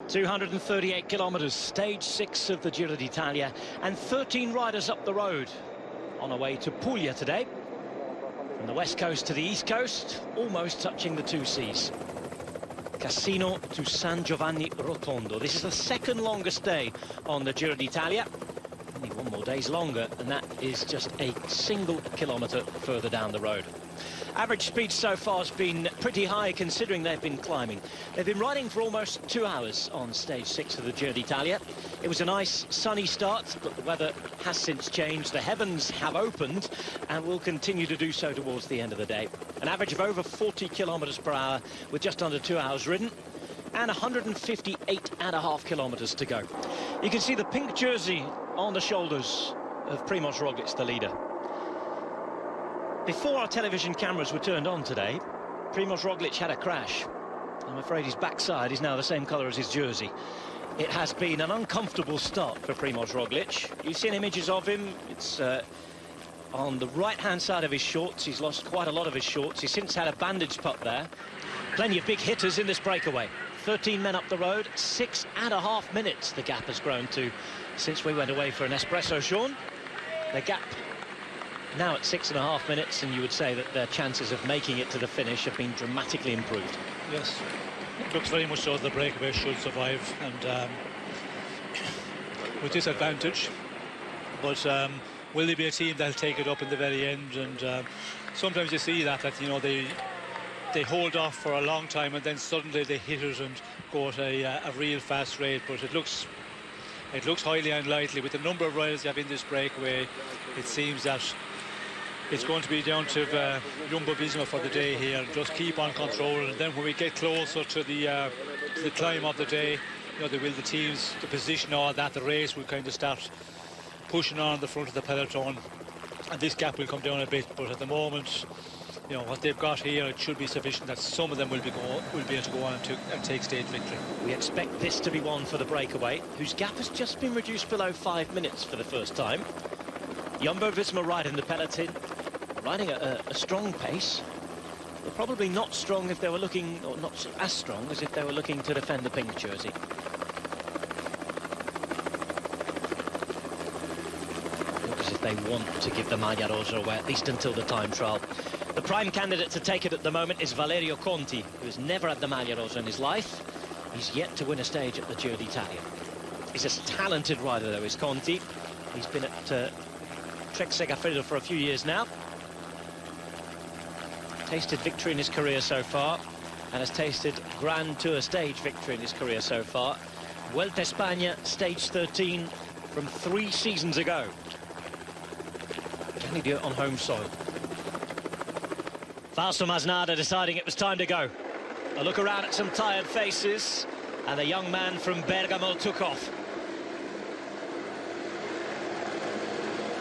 238 kilometres, stage 6 of the Giro d'Italia, and 13 riders up the road on our way to Puglia today. From the west coast to the east coast, almost touching the two seas. Cassino to San Giovanni Rotondo. This is the second longest day on the Giro d'Italia. Only one more day's longer, and that is just a single kilometre further down the road. Average speed so far has been pretty high considering they've been climbing. They've been riding for almost 2 hours on stage 6 of the Giro d'Italia. It was a nice sunny start, but the weather has since changed. The heavens have opened and will continue to do so towards the end of the day. An average of over 40 kilometres per hour with just under 2 hours ridden and 158.5 kilometres to go. You can see the pink jersey on the shoulders of Primož Roglič, the leader. Before our television cameras were turned on today, Primož Roglič had a crash. I'm afraid his backside is now the same colour as his jersey. It has been an uncomfortable start for Primož Roglič. You've seen images of him. It's on the right-hand side of his shorts. He's lost quite a lot of his shorts. He's since had a bandage put there. Plenty of big hitters in this breakaway. 13 men up the road, 6.5 minutes the gap has grown to since we went away for an espresso, Sean. The gap now at 6.5 minutes, and you would say that their chances of making it to the finish have been dramatically improved. Yes, it looks very much so the breakaway should survive, and with this advantage. But will they be a team that'll take it up in the very end? And sometimes you see that you know, they hold off for a long time and then suddenly they hit it and go at a real fast rate. But it looks highly unlikely with the number of riders you have in this breakaway. It seems that it's going to be down to Jumbo-Visma for the day here. Just keep on control, and then when we get closer to the climb of the day, you know, the teams, the position, all that, the race will kind of start pushing on the front of the peloton, and this gap will come down a bit. But at the moment, you know, what they've got here, it should be sufficient that some of them will be able to go on and take stage victory. We expect this to be one for the breakaway, whose gap has just been reduced below 5 minutes for the first time. Jumbo-Visma riding the peloton, riding at a strong pace, but probably not strong if they were looking, or not as strong as if they were looking to defend the pink jersey. Looks as if they want to give the Maglia Rosa away, at least until the time trial. The prime candidate to take it at the moment is Valerio Conti, who has never had the Maglia Rosa in his life. He's yet to win a stage at the Giro d'Italia. He's a talented rider, though, is Conti. He's been at Trek Segafredo for a few years now. Tasted victory in his career so far, and has tasted Grand Tour stage victory in his career so far. Vuelta España, stage 13 from 3 seasons ago. Can he do it on home soil? Fausto Masnada deciding it was time to go. A look around at some tired faces, and the young man from Bergamo took off.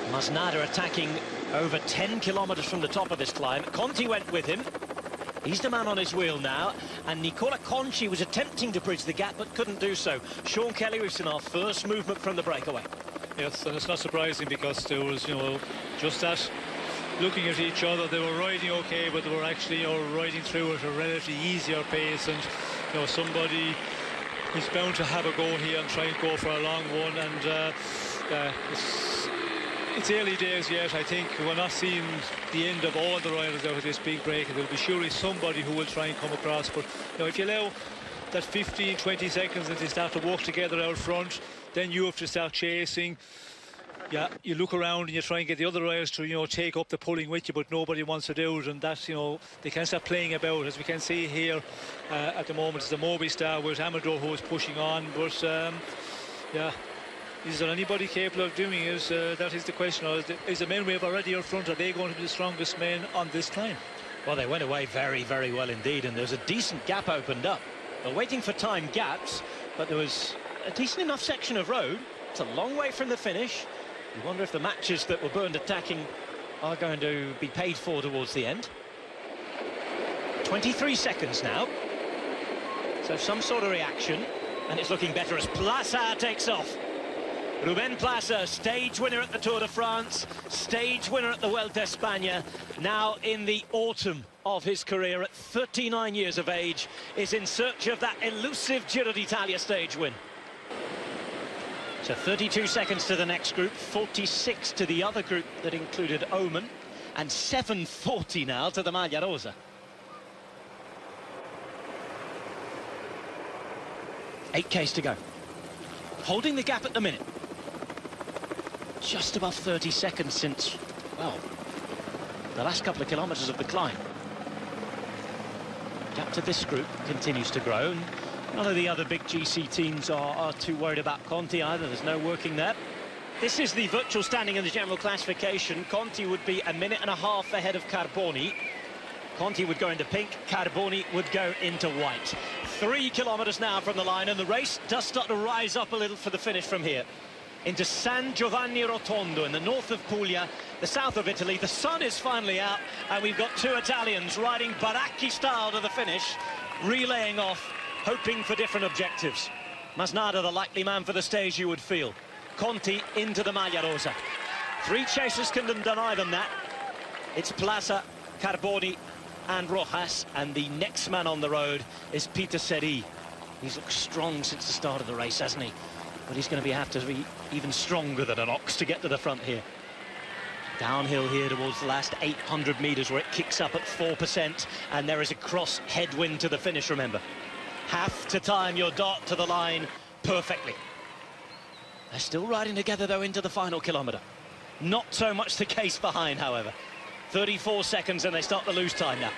Masnada attacking over 10 kilometres from the top of this climb. Conti went with him. He's the man on his wheel now, and Nicola Conci was attempting to bridge the gap but couldn't do so. Sean Kelly, we've seen our first movement from the breakaway. Yes, and it's not surprising because there was, you know, just that looking at each other, they were riding okay, but they were actually, you know, riding through at a relatively easier pace, and you know, somebody is bound to have a go here and try and go for a long one. And it's early days yet. I think we're not seeing the end of all the riders out of this big break, and there'll be surely somebody who will try and come across. But you know, if you allow that 15-20 seconds that they start to walk together out front, then you have to start chasing. Yeah, you look around and you try and get the other riders to, you know, take up the pulling with you, but nobody wants to do it, and that's, you know, they can't start playing about. As we can see here at the moment, it's the Movistar with Amador who is pushing on, but yeah, is there anybody capable of doing it? That is the question. Or is the men we have already out front, are they going to be the strongest men on this climb? Well, they went away very, very well indeed, and there's a decent gap opened up. They're waiting for time gaps, but there was a decent enough section of road. It's a long way from the finish. You wonder if the matches that were burned attacking are going to be paid for towards the end. 23 seconds now. So some sort of reaction, and it's looking better as Plaza takes off. Ruben Plaza, stage winner at the Tour de France, stage winner at the Vuelta España, now in the autumn of his career at 39 years of age, is in search of that elusive Giro d'Italia stage win. So 32 seconds to the next group, 46 to the other group that included Oman, and 7:40 now to the Maglia Rosa. 8Ks to go. Holding the gap at the minute. Just above 30 seconds since, well, the last couple of kilometres of the climb. Gap to this group continues to grow. And none of the other big GC teams are too worried about Conti either. There's no working there. This is the virtual standing in the general classification. Conti would be a minute and a half ahead of Carboni. Conti would go into pink, Carboni would go into white. 3 kilometres now from the line, and the race does start to rise up a little for the finish from here. Into San Giovanni Rotondo in the north of Puglia, the south of Italy. The sun is finally out, and we've got two Italians riding Baracchi style to the finish, relaying off, hoping for different objectives. Masnada, the likely man for the stage, you would feel. Conti into the Maglia Rosa. 3 chasers can deny them that. It's Plaza, Carboni and Rojas, and the next man on the road is Peter Seri. He's looked strong since the start of the race, hasn't he? But he's going to have to be even stronger than an ox to get to the front here. Downhill here towards the last 800 metres, where it kicks up at 4%, and there is a cross headwind to the finish, remember. Have to time your dart to the line perfectly. They're still riding together, though, into the final kilometre. Not so much the case behind, however. 34 seconds, and they start to lose time now.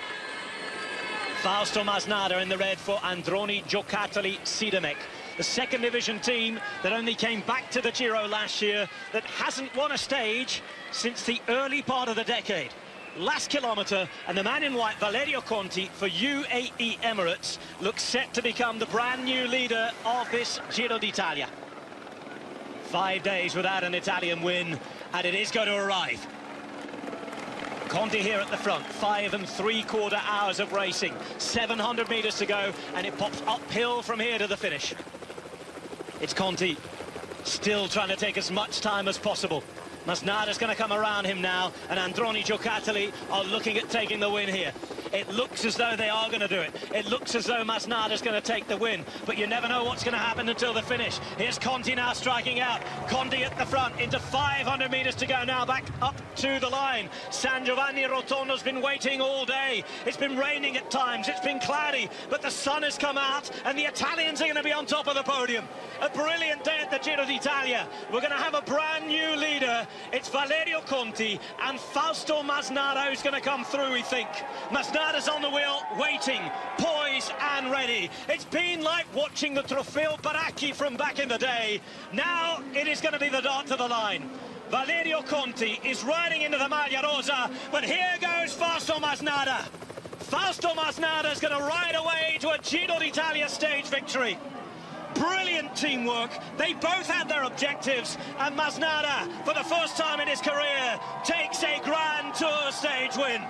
Fausto Masnada in the red for Androni Giocattoli Sidamek. The second division team that only came back to the Giro last year, that hasn't won a stage since the early part of the decade. Last kilometre, and the man in white, Valerio Conti, for UAE Emirates, looks set to become the brand new leader of this Giro d'Italia. 5 days without an Italian win, and it is going to arrive. Conti here at the front, 5 3/4 hours of racing, 700 metres to go, and it pops uphill from here to the finish. It's Conti, still trying to take as much time as possible. Masnada's going to come around him now, and Androni Giocattoli are looking at taking the win here. It looks as though they are going to do it. It looks as though Masnada's going to take the win, but you never know what's going to happen until the finish. Here's Conti now striking out. Conti at the front, into 500 metres to go now, back up to the line. San Giovanni Rotondo's been waiting all day. It's been raining at times, it's been cloudy, but the sun has come out, and the Italians are going to be on top of the podium. A brilliant day at the Giro d'Italia. We're going to have a brand new leader. It's Valerio Conti and Fausto Masnada who's going to come through, we think. Masnada's on the wheel, waiting, poised and ready. It's been like watching the Trofeo Baracchi from back in the day. Now it is going to be the dart to the line. Valerio Conti is riding into the Maglia Rosa, but here goes Fausto Masnada. Fausto Masnada is going to ride away to a Giro d'Italia stage victory. Brilliant teamwork. They both had their objectives, and Masnada, for the first time in his career, takes a Grand Tour stage win.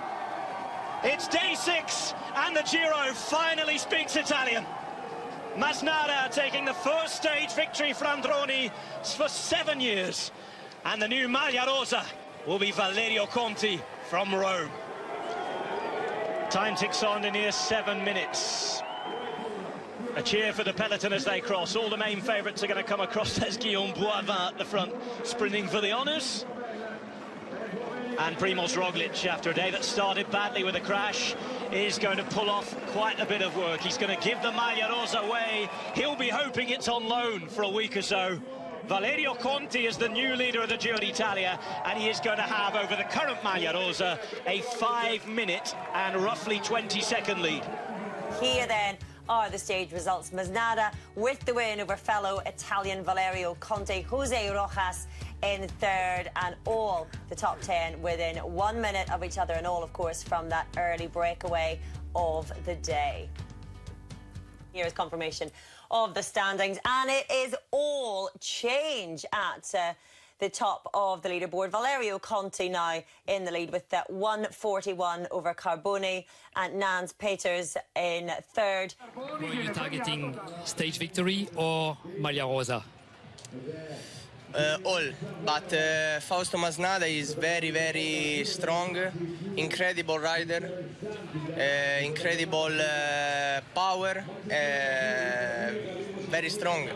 It's day 6, and the Giro finally speaks Italian. Masnada taking the first stage victory for Androni for 7 years, and the new Maglia Rosa will be Valerio Conti from Rome. Time ticks on to near 7 minutes. A cheer for the peloton as they cross. All the main favourites are going to come across. There's Guillaume Boivin at the front, sprinting for the honours. And Primož Roglic, after a day that started badly with a crash, is going to pull off quite a bit of work. He's going to give the Maglia Rosa away. He'll be hoping it's on loan for a week or so. Valerio Conti is the new leader of the Giro d'Italia, and he is going to have, over the current Maglia Rosa, a 5-minute and roughly 20-second lead. Here then are the stage results. Masnada with the win over fellow Italian Valerio Conti, Jose Rojas in third, and all the top 10 within 1 minute of each other, and all, of course, from that early breakaway of the day. Here is confirmation of the standings, and it is all change at the top of the leaderboard. Valerio Conti now in the lead with that 141 over Carboni, and Nans Peters in third. Were you targeting stage victory or Maglia Rosa? All, but Fausto Masnada is very, very strong, incredible rider, incredible power, very strong.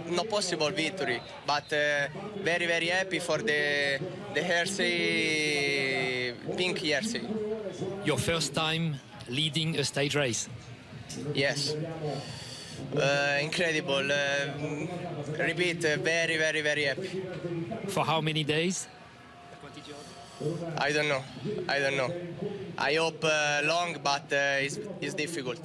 No possible victory, but very, very happy for the jersey, pink jersey. Your first time leading a stage race? Yes. Incredible. Repeat, very, very, very happy. For how many days? I don't know. I hope long, but it's difficult.